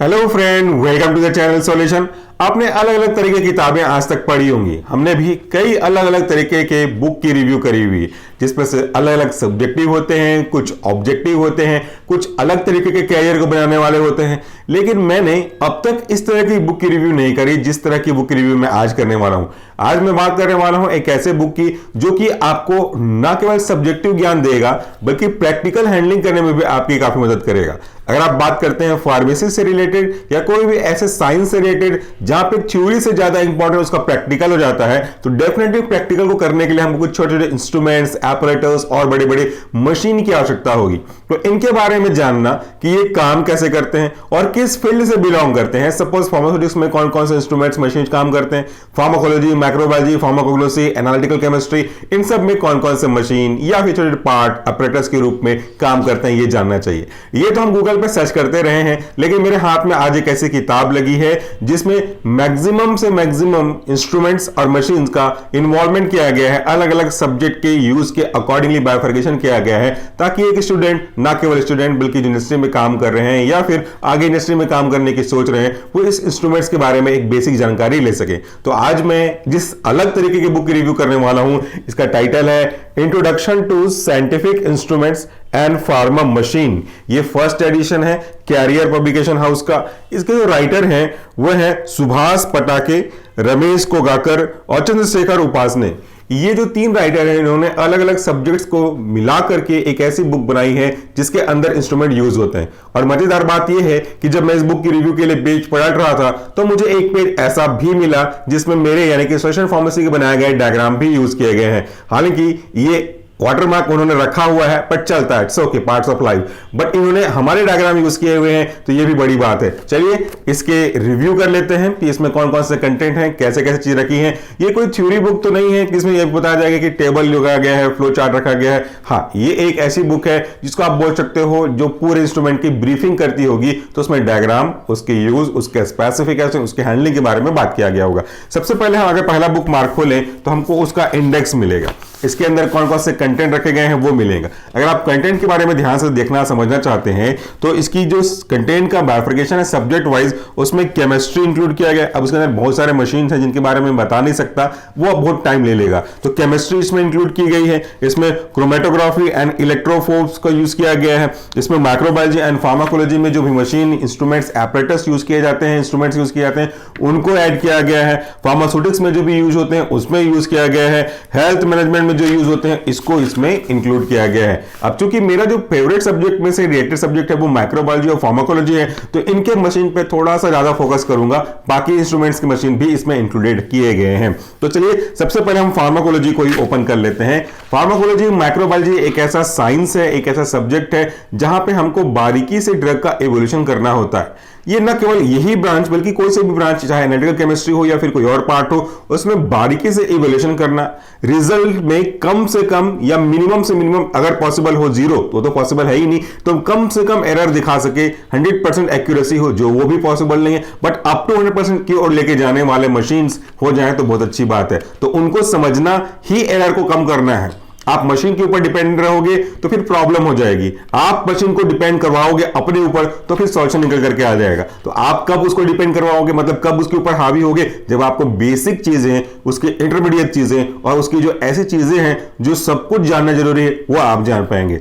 Hello friend, welcome to the channel solution. आपने अलग अलग तरीके की किताबें आज तक पढ़ी होंगी। हमने भी कई अलग अलग तरीके के बुक की रिव्यू करी हुई, जिसमें से अलग अलग सब्जेक्टिव होते हैं, कुछ ऑब्जेक्टिव होते हैं, कुछ अलग तरीके के कैरियर को बनाने वाले होते हैं। लेकिन मैंने अब तक इस तरह की बुक की रिव्यू नहीं करी जिस तरह की बुक की रिव्यू मैं आज करने वाला हूं। आज मैं बात करने वाला हूं एक ऐसे बुक की जो कि आपको न केवल सब्जेक्टिव ज्ञान देगा बल्कि प्रैक्टिकल हैंडलिंग करने में भी आपकी काफी मदद करेगा। अगर आप बात करते हैं फार्मेसी से रिलेटेड या कोई भी ऐसे साइंस से रिलेटेड जहां पे थ्योरी से ज्यादा इंपॉर्टेंट उसका प्रैक्टिकल हो जाता है, तो डेफिनेटली प्रैक्टिकल को करने के लिए हमको कुछ छोटे छोटे इंस्ट्रूमेंट्स, एपरेटर्स और बड़े बड़े मशीन की आवश्यकता होगी। तो इनके बारे में जानना कि ये काम कैसे करते हैं और किस फील्ड से बिलोंग करते हैं। सपोज फार्मास्यूटिक्स में कौन कौन से इंस्ट्रूमेंट्स, मशीन काम करते हैं, pharmacology, microbiology, pharmacognosy, analytical chemistry, इन सब में कौन कौन से मशीन या फिर छोटे पार्ट अपरेटर्स के रूप में काम करते हैं, ये जानना चाहिए। ये तो हम गूगल पे सर्च करते रहे हैं, लेकिन मेरे हाथ में आज एक ऐसी किताब लगी है जिसमें मैक्सिमम से मैक्सिमम इंस्ट्रूमेंट्स और मशीन्स का इन्वॉल्वमेंट किया गया है, अलग अलग सब्जेक्ट के यूज के अकॉर्डिंगली बायोफिकेशन किया गया है, ताकि एक स्टूडेंट, ना केवल स्टूडेंट बल्कि जो इंडस्ट्री में काम कर रहे हैं या फिर आगे इंडस्ट्री में काम करने की सोच रहे हैं, वो इस इंस्ट्रूमेंट्स के बारे में एक बेसिक जानकारी ले सके। तो आज मैं जिस अलग तरीके की बुक की रिव्यू करने वाला हूं, इसका टाइटल है introduction to scientific instruments and pharma machine. ये फर्स्ट एडिशन है कैरियर पब्लिकेशन हाउस का। इसके जो राइटर हैं वो है सुभाष पटाके, रमेश कोगाकर और चंद्रशेखर उपासने। ये जो तीन राइटर हैं, इन्होंने अलग अलग सब्जेक्ट्स को मिला करके एक ऐसी बुक बनाई है जिसके अंदर इंस्ट्रूमेंट यूज होते हैं। और मजेदार बात यह है कि जब मैं इस बुक की रिव्यू के लिए पेज पलट रहा था तो मुझे एक पेज ऐसा भी मिला जिसमें मेरे यानी कि सोशल फार्मेसी के बनाए गए डायग्राम भी यूज किए गए हैं। हालांकि ये वाटरमार्क उन्होंने रखा हुआ है पर चलता है, it's okay, parts of life, but इन्होंने हमारे डायग्राम यूज किए हुए हैं, तो ये भी बड़ी बात है। चलिए इसके रिव्यू कर लेते हैं कि इसमें कौन कौन से कंटेंट हैं, कैसे कैसे चीज रखी हैं। ये कोई थ्योरी बुक तो नहीं है कि इसमें यह बताया जाएगा कि टेबल लगाया गया है, फ्लो चार्ट रखा गया है। हाँ, ये एक ऐसी बुक है जिसको आप बोल सकते हो जो पूरे इंस्ट्रूमेंट की ब्रीफिंग करती होगी, तो उसमें डायग्राम, उसके यूज, उसके स्पेसिफिकेशन, उसके हैंडलिंग के बारे में बात किया गया होगा। सबसे पहले हम अगर पहला बुक मार्क खोलें तो हमको उसका इंडेक्स मिलेगा, इसके अंदर कौन कौन से कंटेंट रखे गए हैं वो मिलेगा। अगर आप कंटेंट के बारे में ध्यान से देखना समझना चाहते हैं तो इसकी जो कंटेंट का बाइफर्केशन है सब्जेक्ट वाइज, उसमें केमिस्ट्री इंक्लूड किया गया। अब उसके अंदर बहुत सारे मशीन हैं जिनके बारे में बता नहीं सकता, वो अब बहुत टाइम ले लेगा, तो केमिस्ट्री इसमें इंक्लूड की गई है। इसमें क्रोमेटोग्राफी एंड इलेक्ट्रोफोर्स का यूज किया गया है। इसमें माइक्रोबायोलॉजी एंड फार्माकोलॉजी में जो भी मशीन, इंस्ट्रूमेंट्स, एपरेटस यूज किए जाते हैं, इंस्ट्रूमेंट्स यूज किए जाते हैं, उनको ऐड किया गया है। फार्मास्यूटिक्स में जो भी यूज होते हैं उसमें यूज किया गया है। हेल्थ मैनेजमेंट जो यूज होते हैं इसको इसमें इंक्लूड किया गया है। अब चूंकि मेरा जो फेवरेट सब्जेक्ट में से रिलेटेड सब्जेक्ट है वो माइक्रोबायोलॉजी और फार्माकोलॉजी है, तो इनके मशीन पे थोड़ा सा ज्यादा फोकस करूंगा, बाकी इंस्ट्रूमेंट्स की मशीन भी इसमें इंक्लूडेड किए गए हैं। तो चलिए सबसे पहले हम फार्माकोलॉजी को ही ओपन कर लेते हैं। फार्माकोलॉजी, माइक्रोबायोलॉजी एक ऐसा साइंस है, एक ऐसा सब्जेक्ट है जहां पे हमको बारीकी से ड्रग का एवोल्यूशन करना होता है। ये न केवल यही ब्रांच बल्कि कोई से भी ब्रांच, चाहे एनालिटिकल केमिस्ट्री हो या फिर कोई और पार्ट हो, उसमें बारीकी से इवैल्यूएशन करना, रिजल्ट में कम से कम या मिनिमम से मिनिमम, अगर पॉसिबल हो जीरो तो पॉसिबल है ही नहीं, तो कम से कम एरर दिखा सके, 100% एक्यूरेसी हो जो वो भी पॉसिबल नहीं है, बट अप टू 100% की ओर लेके जाने वाले मशीन्स हो जाए तो बहुत अच्छी बात है। तो उनको समझना ही एरर को कम करना है। आप मशीन के ऊपर डिपेंड रहोगे तो फिर प्रॉब्लम हो जाएगी। आप मशीन को डिपेंड करवाओगे अपने ऊपर तो फिर सॉल्यूशन निकल करके आ जाएगा। तो आप कब उसको डिपेंड करवाओगे, मतलब कब उसके ऊपर हावी होगे, जब आपको बेसिक चीजें, उसके इंटरमीडिएट चीजें और उसकी जो ऐसी चीजें हैं जो सब कुछ जानना जरूरी है वो आप जान पाएंगे।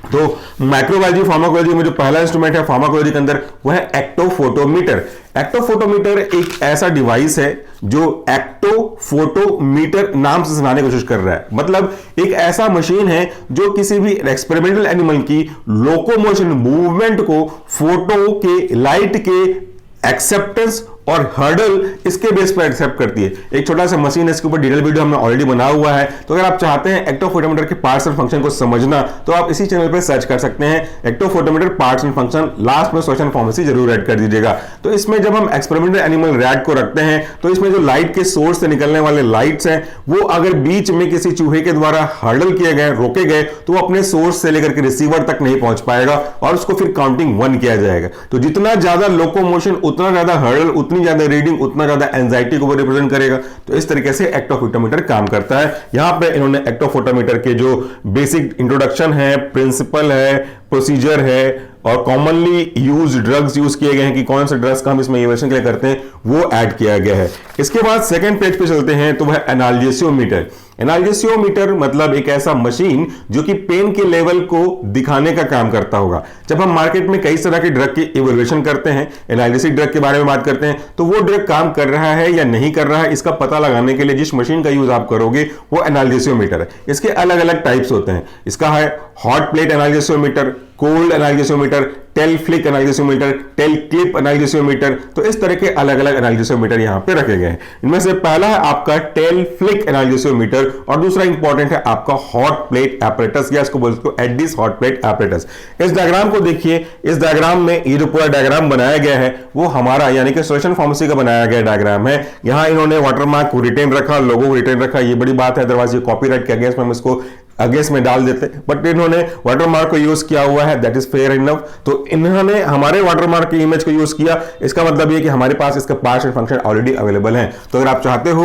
तो माइक्रोबायोलॉजी, फार्माकोलॉजी में जो पहला इंस्ट्रूमेंट है फार्माकोलॉजी के अंदर वो है एक्टोफोटोमीटर। एक्टोफोटोमीटर एक ऐसा डिवाइस है जो एक्टोफोटोमीटर नाम से सुनाने की कोशिश कर रहा है। मतलब एक ऐसा मशीन है जो किसी भी एक्सपेरिमेंटल एनिमल की लोकोमोशन, मूवमेंट को फोटो के, लाइट के एक्सेप्टेंस और हर्डल इसके बेस पर एक्सेप्ट करती है। एक छोटा सा मशीन है, इसके ऊपर डिटेल वीडियो हमने ऑलरेडी बना हुआ है। तो अगर आप चाहते हैं एक्टोफोटोमीटर के पार्ट्स एंड फंक्शन को समझना तो आप इसी चैनल पर सर्च कर सकते हैं, एक्टोफोटोमीटर पार्ट्स एंड फंक्शन। लास्ट में सोशल फार्मेसी जरूर ऐड कर दीजिएगा। तो इसमें जब हम एक्सपेरिमेंटल एनिमल रैट को रखते हैं तो इसमें जो लाइट के सोर्स से निकलने वाले लाइट्स हैं वो अगर बीच में किसी चूहे के द्वारा हर्डल किए गए, रोके गए, तो वो अपने सोर्स से लेकर के रिसीवर तक नहीं पहुंच पाएगा और उसको फिर काउंटिंग 1 किया जाएगा। तो जितना ज्यादा लोकोमोशन, उतना ज्यादा हर्डल, उतनी ज्यादा रीडिंग, उतना ज्यादा एंजाइटी को वो रिप्रेजेंट करेगा। तो इस तरीके से एक्टोफोटोमीटर काम करता है। यहां पे इन्होंने एक्टोफोटोमीटर के जो बेसिक इंट्रोडक्शन है, प्रिंसिपल है, प्रोसीजर है और कॉमनली यूज ड्रग्स यूज किए गए हैं कि कौन से ड्रग्स का हम इसमें इवैल्यूएशन के लिए करते हैं वो ऐड किया गया है। इसके बाद सेकंड पेज पे चलते हैं तो वह एनाल्जेसियोमीटर। एनाल्जेसियोमीटर मतलब एक ऐसा मशीन जो कि पेन के लेवल को दिखाने का काम करता होगा। जब हम मार्केट में कई तरह के ड्रग की इवैल्यूएशन करते हैं, एनाल्जेसिक ड्रग के बारे में बात करते हैं, तो वो ड्रग काम कर रहा है या नहीं कर रहा है इसका पता लगाने के लिए जिस मशीन का यूज आप करोगे वो एनाल्जेसियोमीटर है। इसके अलग अलग टाइप्स होते हैं। इसका है hot plate analgesiometer, cold analgesiometer, tail flick analgesiometer, tail clip analgesiometer. तो इस तरह के अलग अलग एनाल्जेसियोमीटर यहां पे रखे गए हैं। इनमें से पहला है आपका टेल फ्लिक एनाल्जेसियोमीटर और दूसरा इंपॉर्टेंट है आपका हॉट प्लेट एपरेटस या इसको बोलते हैं एडिस हॉट प्लेट एपरेटस। इस डायग्राम को देखिए, इस डायग्राम में ये जो पूरा डायग्राम बनाया गया है वो हमारा यानी कि सोल्यूशन फार्मेसी का बनाया गया डायग्राम है। यहां इन्होंने वाटरमार्क को रिटेन रखा, लोगो को रिटेन रखा, ये बड़ी बात है, अदरवाइज ये कॉपीराइट के अगेंस्ट में हम इसको अगेंस्ट में डाल देते, बट इन्होंने वाटरमार्क को यूज किया हुआ है, दैट इज फेयर इनफ। तो इन्होंने हमारे वाटरमार्क की इमेज को यूज किया, इसका मतलब ये कि हमारे पास इसका parts and function already available है। तो अगर आप चाहते हो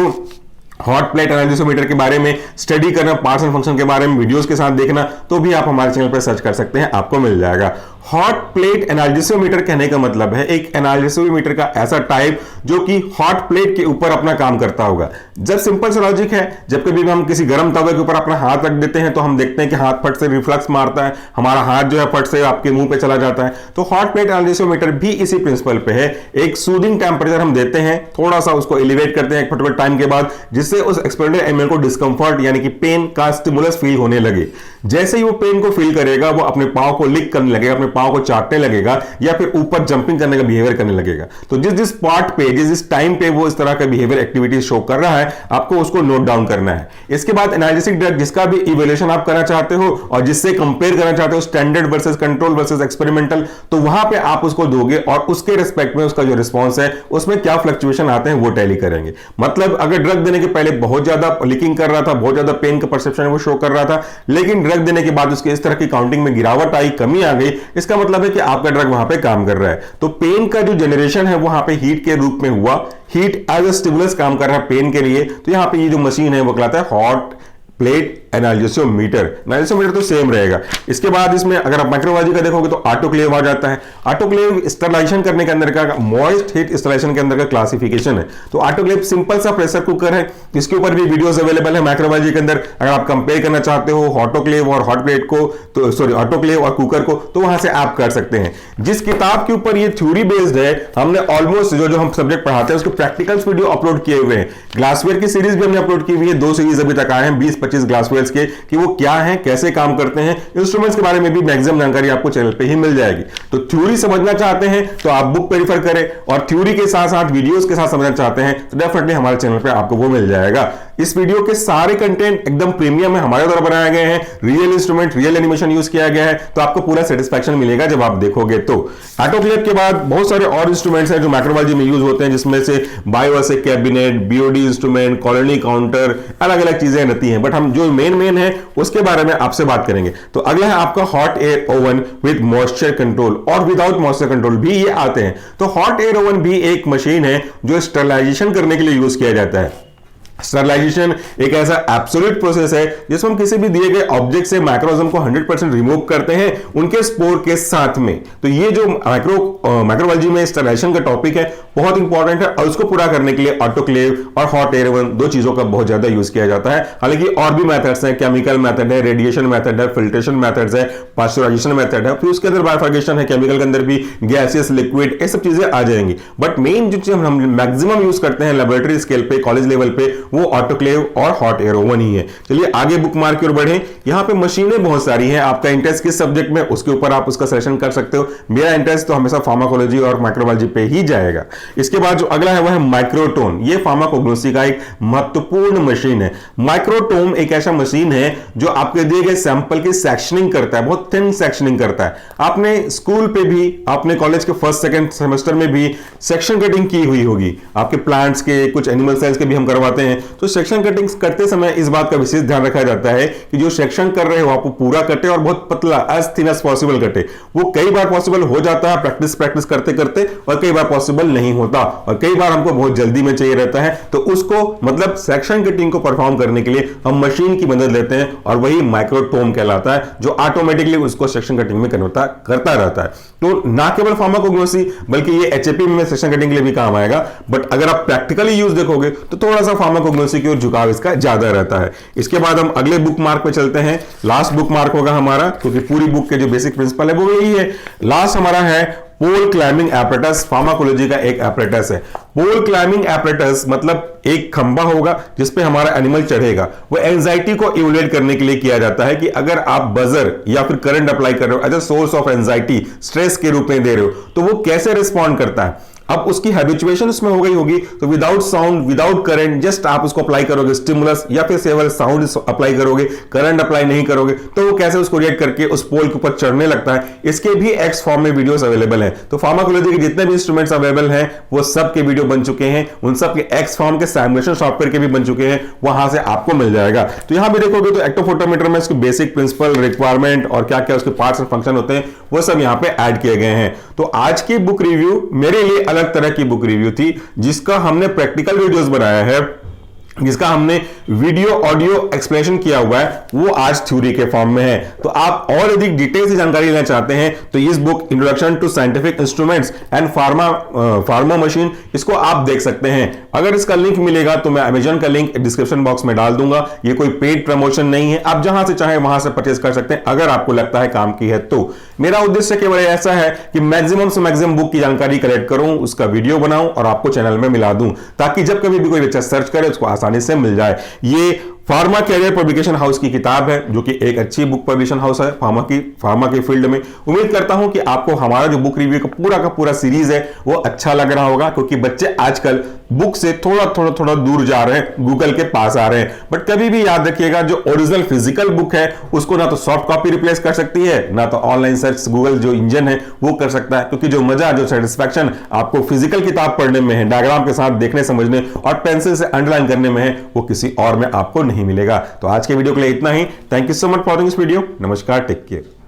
हॉट प्लेट एनाल्जेसियोमीटर के बारे में स्टडी करना, पार्ट्स एंड फंक्शन के बारे में वीडियोस के साथ देखना, तो भी आप हमारे चैनल पर सर्च कर सकते हैं, आपको मिल जाएगा। हॉट प्लेट एनाल्जेसियोमीटर कहने का मतलब है एक एनाल्जेसियोमीटर का ऐसा टाइप जो कि हॉट प्लेट के ऊपर अपना काम करता होगा। जब सिंपल सा लॉजिक है, जब कभी भी हम किसी गर्म तवे के ऊपर अपना हाथ रख देते हैं तो हम देखते हैं कि हाथ फट से रिफ्लक्स मारता है, हमारा हाथ जो है फट से आपके मुंह पे चला जाता है। तो हॉट प्लेट एनाल्जेसियोमीटर भी इसी प्रिंसिपल पे है। एक सूदिंग टेम्परेचर हम देते हैं, थोड़ा सा उसको एलिवेट करते हैं एक पर्टिकुलर टाइम के बाद, जिससे उस एक्सपेरिमेंटल एनिमल को डिस्कंफर्ट यानी कि पेन का स्टिमुलस फील होने लगे। जैसे ही वो पेन को फील करेगा वो अपने पांव को लिक करने लगेगा, अपने पांव को चाटने लगेगा या फिर ऊपर जंपिंग करने का बिहेवियर करने लगेगा। तो जिस पार्ट पे जिस टाइम पे वो इस तरह का बिहेवियर एक्टिविटी शो कर रहा है आपको उसको नोट डाउन करना है। इसके बाद एनालिसिक ड्रग जिसका भी इवैल्यूएशन आप करना चाहते हो और जिससे कंपेयर करना चाहते हो standard versus control versus experimental, तो वहां पे आप उसको दोगे और उसके रिस्पेक्ट में उसका जो रिस्पॉन्स है उसमें क्या फ्लक्चुएशन आते हैं वो टैली करेंगे। मतलब अगर ड्रग देने के पहले बहुत ज्यादा लीकिंग कर रहा था, बहुत ज्यादा पेन का परसेप्शन वो शो कर रहा था, लेकिन ड्रग देने के बाद उसके इस तरह की काउंटिंग में गिरावट आई, कमी आ गई, इसका मतलब है कि आपका ड्रग वहां पे काम कर रहा है। तो पेन का जो जनरेशन है वहां पे हीट के रूप में हुआ, हीट एज अ स्टिमुलस काम कर रहा है पेन के लिए। तो यहां पे ये जो मशीन है वो कहलाता है हॉट प्लेट एनाल्जेसियोमीटर। एनाल्जेसियोमीटर तो सेम रहेगा। इसके बाद इसमें अगर आप माइक्रोबायोलॉजी का देखोगे तो ऑटोक्लेव आ जाता है। ऑटोक्लेव स्टरलाइजेशन करने के अंदर का, मॉइस्ट हीट स्टरलाइजेशन के अंदर का क्लासिफिकेशन है। तो ऑटोक्लेव सिंपल सा प्रेशर कुकर है, इसके ऊपर भी वीडियोस अवेलेबल है माइक्रोबायोलॉजी के अंदर। अगर आप कंपेयर करना चाहते हो ऑटोक्लेव और हॉट प्लेट को, तो सॉरी ऑटोक्लेव और कुकर को, तो वहां से आप कर सकते हैं। जिस किताब के ऊपर ये थ्योरी बेस्ड है, हमने ऑलमोस्ट जो हम सब्जेक्ट पढ़ाते हैं उसके प्रैक्टिकल्स वीडियो अपलोड किए हुए हैं। ग्लासवेयर की सीरीज भी हमने अपलोड की हुई है, 2 सीरीज अभी तक आए हैं 20-25 ग्लासवेयर के, कि वो क्या है, कैसे काम करते हैं, इंस्ट्रूमेंट्स के बारे में भी मैक्सिमम जानकारी आपको चैनल पे ही मिल जाएगी। तो थ्योरी समझना चाहते हैं तो आप बुक पे रिफर करें, और थ्योरी के साथ साथ वीडियोस के साथ समझना चाहते हैं तो डेफिनेटली हमारे चैनल पे आपको वो मिल जाएगा। इस वीडियो के सारे कंटेंट एकदम प्रीमियम है, हमारे द्वारा बनाए गए हैं, real instrument, real animation use किया गया है, तो आपको पूरा सेटिस्फैक्शन मिलेगा जब आप देखोगे। तो ऑटोक्लेव के बाद बहुत सारे और इंस्ट्रूमेंट्स हैं जो माइक्रोबायोलॉजी में यूज होते हैं, जिसमें से bioassay cabinet, BOD instrument, colony counter, अलग अलग चीजें रहती हैं, बट हम जो मेन है उसके बारे में आपसे बात करेंगे। तो अगला है आपका hot air oven with moisture control और विदाउट मॉइस्चर कंट्रोल भी ये आते हैं। तो हॉट एयर ओवन भी एक मशीन है जो स्टरलाइजेशन करने के लिए यूज किया जाता है। स्टरलाइजेशन एक ऐसा एब्सोल्यूट प्रोसेस है जिसमें हम किसी भी दिए गए ऑब्जेक्ट से माइक्रोऑर्गेनिज्म को 100% रिमूव करते हैं उनके स्पोर के साथ में। तो ये जो माइक्रोबायोलॉजी में स्टरलाइजेशन का टॉपिक है बहुत इंपॉर्टेंट है, और उसको पूरा करने के लिए ऑटोक्लेव और हॉट एयर ओवन 2 चीजों का बहुत ज्यादा यूज किया जाता है। हालांकि और भी मेथड्स हैं, केमिकल मेथड है, रेडिएशन मेथड है, फिल्ट्रेशन मेथड्स है, पास्चराइजेशन मेथड है, फिर उसके अंदर बायोफिकेशन है, केमिकल के अंदर भी गैसियस, लिक्विड, ये सब चीजें आ जाएंगी। बट मेन जो चीज हम मैक्सिमम यूज करते हैं लेबोरेटरी स्केल पे, कॉलेज लेवल पे, वो ऑटोक्लेव और हॉट एयर ओवन ही है। चलिए आगे बुक मार्क की ओर बढ़े। यहाँ पे मशीनें बहुत सारी हैं, आपका इंटरेस्ट किस सब्जेक्ट में उसके ऊपर आप उसका सेलेक्शन कर सकते हो। मेरा इंटरेस्ट तो हमेशा फार्माकोलॉजी और माइक्रोबायोलॉजी पे ही जाएगा। इसके बाद जो अगला है वह है माइक्रोटोम। ये फार्माकोग्नोसी का एक महत्वपूर्ण मशीन है। माइक्रोटोम एक ऐसा मशीन है जो आपके दिए गए सैंपल की सेक्शनिंग करता है, बहुत थिन सेक्शनिंग करता है। आपने स्कूल पे भी, आपने कॉलेज के फर्स्ट सेकंड सेमेस्टर में भी सेक्शन कटिंग की हुई होगी। आपके प्लांट्स के, कुछ एनिमल सेल्स के भी हम करवाते हैं, हैं तो सेक्शन कटिंग करते समय इस बात का विशेष ध्यान रखा जाता है कि जो सेक्शन कर रहे हो आप वो पूरा कटे और बहुत पतला एज थिन एज पॉसिबल कटे। वो कई बार पॉसिबल हो जाता है प्रैक्टिस करते करते, और कई बार पॉसिबल नहीं होता, और कई बार हमको बहुत जल्दी में चाहिए रहता है। तो उसको मतलब सेक्शन कटिंग को परफॉर्म करने के लिए हम मशीन की मदद लेते हैं, और वही माइक्रोटोम कहलाता है, जो ऑटोमेटिकली उसको सेक्शन कटिंग में कन्वर्ट करता रहता है। तो ना केवल फार्माकोग्नोसी बल्कि ये एचएपी में सेक्शन कटिंग के लिए भी काम आएगा। बट अगर आप प्रैक्टिकली यूज देखोगे तो थोड़ा सा फार्माकोग्नोसी की ओर झुकाव इसका ज्यादा रहता है। इसके बाद हम अगले बुक मार्क पे चलते हैं। लास्ट बुक मार्क होगा हमारा, क्योंकि पूरी बुक के जो बेसिक प्रिंसिपल है वो यही है। लास्ट हमारा है पोल क्लाइंबिंग एपरेटस, फार्माकोलॉजी का एक एपरेटस है। पोल क्लाइंबिंग एपरेटस मतलब एक खंबा होगा जिसपे हमारा एनिमल चढ़ेगा। वो एंजाइटी को इवोलेट करने के लिए किया जाता है कि अगर आप बजर या फिर करंट अप्लाई कर रहे हो as a source of anxiety, stress के रूप में दे रहे हो, तो वो कैसे रिस्पॉन्ड करता है। अब उसकी हैबिचुएशन उसमें हो गई होगी, तो without sound without current just आप उसको अप्लाई करोगे स्टिमुलस, या फिर सेवल साउंड अप्लाई करोगे, करंट अप्लाई नहीं करोगे, तो वो कैसे उसको रिएक्ट करके उस पोल के ऊपर चढ़ने लगता है। इसके भी एक्स फॉर्म में वीडियोस अवेलेबल हैं। तो फार्माकोलॉजी के जितने भी इंस्ट्रूमेंट्स अवेलेबल हैं वो सब के वीडियो बन चुके हैं, उन सब के एक्स फॉर्म के सिमुलेशन सॉफ्टवेयर के भी बन चुके हैं, वहां से आपको मिल जाएगा। तो यहां भी देखोगे तो एक्टोफोटोमीटर में इसके बेसिक प्रिंसिपल, रिक्वायरमेंट और क्या क्या उसके पार्ट्स और फंक्शन होते हैं वो सब यहां पे ऐड किए गए हैं। तो आज की बुक रिव्यू मेरे लिए अलग तरह की बुक रिव्यू थी, जिसका हमने प्रैक्टिकल वीडियोस बनाया है, जिसका हमने वीडियो ऑडियो एक्सप्लेनेशन किया हुआ है, वो आज थ्योरी के फॉर्म में है। तो आप और अधिक डिटेल से जानकारी लेना चाहते हैं तो इस book introduction to scientific instruments and pharma machine, इसको आप देख सकते हैं। अगर इसका लिंक मिलेगा तो मैं अमेजन का लिंक डिस्क्रिप्शन बॉक्स में डाल दूंगा। ये कोई पेड प्रमोशन नहीं है, आप जहां से चाहे वहां से परचेज कर सकते हैं अगर आपको लगता है काम की है तो। मेरा उद्देश्य केवल ऐसा है कि मैक्सिमम से मैक्सिमम बुक की जानकारी कलेक्ट करूं, उसका वीडियो बनाऊं और आपको चैनल में मिला दूं, ताकि जब कभी भी कोई बच्चा सर्च करे उसको आसानी से मिल जाए। ये फार्मा कैरियर पब्लिकेशन हाउस की किताब है, जो कि एक अच्छी बुक पब्लिकेशन हाउस है फार्मा की फील्ड में। उम्मीद करता हूं कि आपको हमारा जो बुक रिव्यू का पूरा सीरीज है वो अच्छा लग रहा होगा, क्योंकि बच्चे आजकल बुक से थोड़ा दूर जा रहे हैं, गूगल के पास आ रहे हैं। बट कभी भी याद रखिएगा, जो ओरिजिनल फिजिकल बुक है उसको ना तो सॉफ्ट कॉपी रिप्लेस कर सकती है, ना तो ऑनलाइन सर्च गूगल जो इंजन है वो कर सकता है। क्योंकि जो मजा, जो सेटिस्फैक्शन आपको फिजिकल किताब पढ़ने में है, डायग्राम के साथ देखने समझने और पेंसिल से अंडरलाइन करने में है, वो किसी और में आपको नहीं मिलेगा। तो आज के वीडियो के लिए इतना ही। Thank you so much for this video. नमस्कार, टेक केयर।